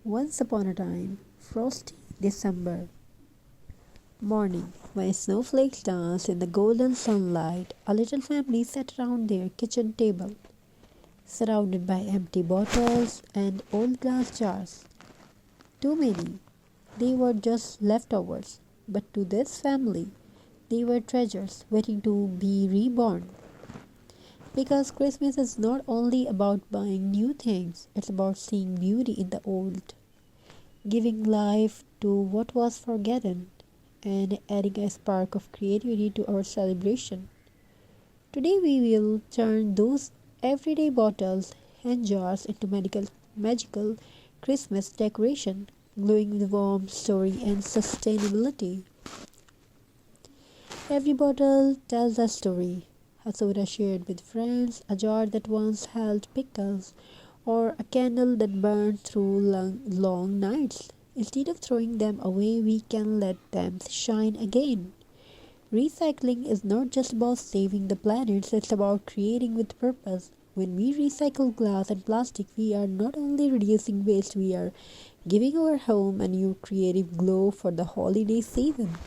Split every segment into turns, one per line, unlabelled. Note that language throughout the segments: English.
Once upon a time, frosty December morning, when snowflakes danced in the golden sunlight, a little family sat around their kitchen table, surrounded by empty bottles and old glass jars. Too many. They were just leftovers, but to this family, they were treasures waiting to be reborn. Because Christmas is not only about buying new things, it's about seeing beauty in the old, giving life to what was forgotten, and adding a spark of creativity to our celebration. Today, we will turn those everyday bottles and jars into magical Christmas decoration, glowing with warmth, story, and sustainability. Every bottle tells a story. A soda shared with friends, a jar that once held pickles, or a candle that burned through long nights. Instead of throwing them away, we can let them shine again. Recycling is not just about saving the planet, it's about creating with purpose. When we recycle glass and plastic, we are not only reducing waste, we are giving our home a new creative glow for the holiday season.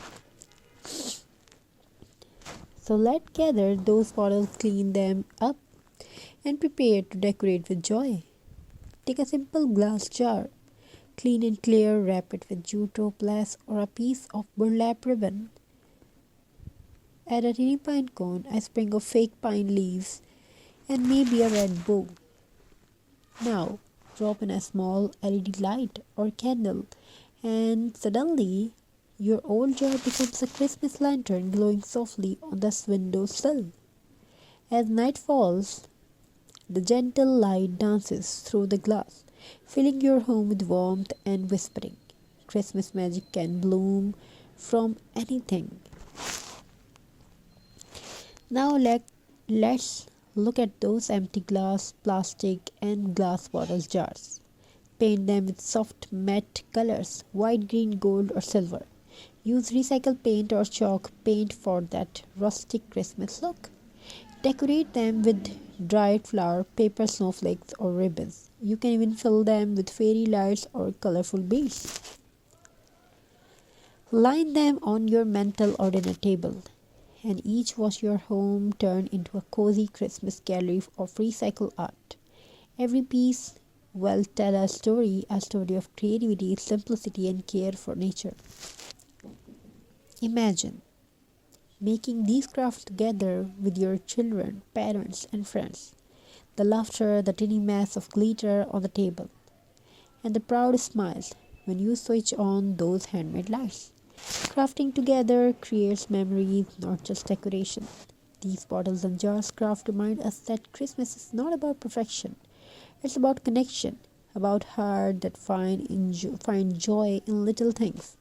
So let's gather those bottles, clean them up, and prepare to decorate with joy. Take a simple glass jar, clean and clear, wrap it with jute or or a piece of burlap ribbon. Add a teeny pine cone, a sprig of fake pine leaves, and maybe a red bow. Now, drop in a small LED light or candle, and suddenly your old jar becomes a Christmas lantern glowing softly on the windowsill. As night falls, the gentle light dances through the glass, filling your home with warmth and whispering. Christmas magic can bloom from anything. Now let's look at those empty glass, plastic, and glass bottle jars. Paint them with soft matte colors, white, green, gold, or silver. Use recycled paint or chalk paint for that rustic Christmas look. Decorate them with dried flour, paper snowflakes, or ribbons. You can even fill them with fairy lights or colorful beads. Line them on your mantel or dinner table, and each watch your home turn into a cozy Christmas gallery of recycled art. Every piece will tell a story of creativity, simplicity, and care for nature. Imagine making these crafts together with your children, parents, and friends. The laughter, the tiny mass of glitter on the table, and the proud smiles when you switch on those handmade lights. Crafting together creates memories, not just decoration. These bottles and jars craft remind us that Christmas is not about perfection. It's about connection, about heart that find joy in little things.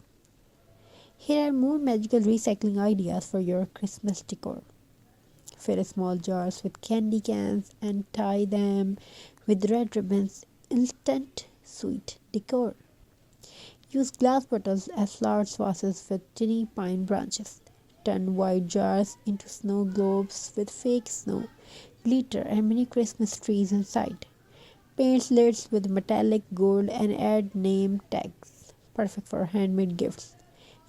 Here are more magical recycling ideas for your Christmas decor. Fill small jars with candy cans and tie them with red ribbons. Instant sweet decor. Use glass bottles as flower vases with tiny pine branches. Turn white jars into snow globes with fake snow, glitter, and mini Christmas trees inside. Paint lids with metallic gold and add name tags. Perfect for handmade gifts.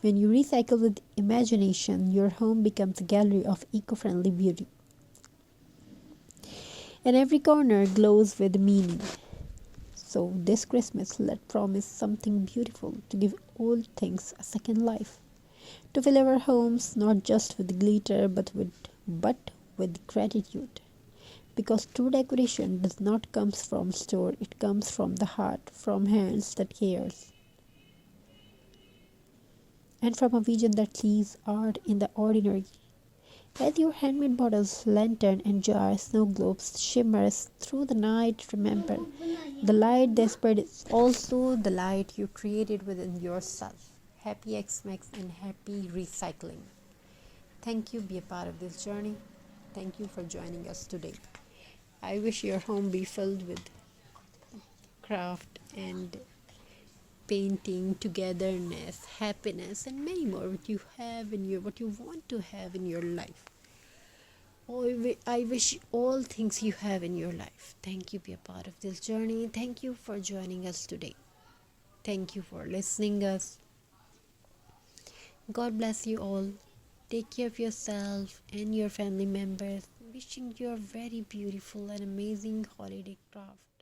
When you recycle with imagination, your home becomes a gallery of eco-friendly beauty. And every corner glows with meaning. So this Christmas, let's promise something beautiful to give old things a second life. To fill our homes not just with glitter but with gratitude. Because true decoration does not come from store, it comes from the heart, from hands that cares, and from a vision that sees art in the ordinary. As your handmade bottles, lantern, and jars, snow globes shimmers through the night, remember, the light they spread is also the light you created within yourself. Happy Xmas and happy recycling. Thank you. Be a part of this journey. Thank you for joining us today. I wish your home be filled with craft and painting, togetherness, happiness, and many more what you want to have in your life. I wish all things you have in your life. Thank you. Be a part of this journey. Thank you for joining us today. Thank you for listening us. God bless you all. Take care of yourself and your family members. Wishing you a very beautiful and amazing holiday craft.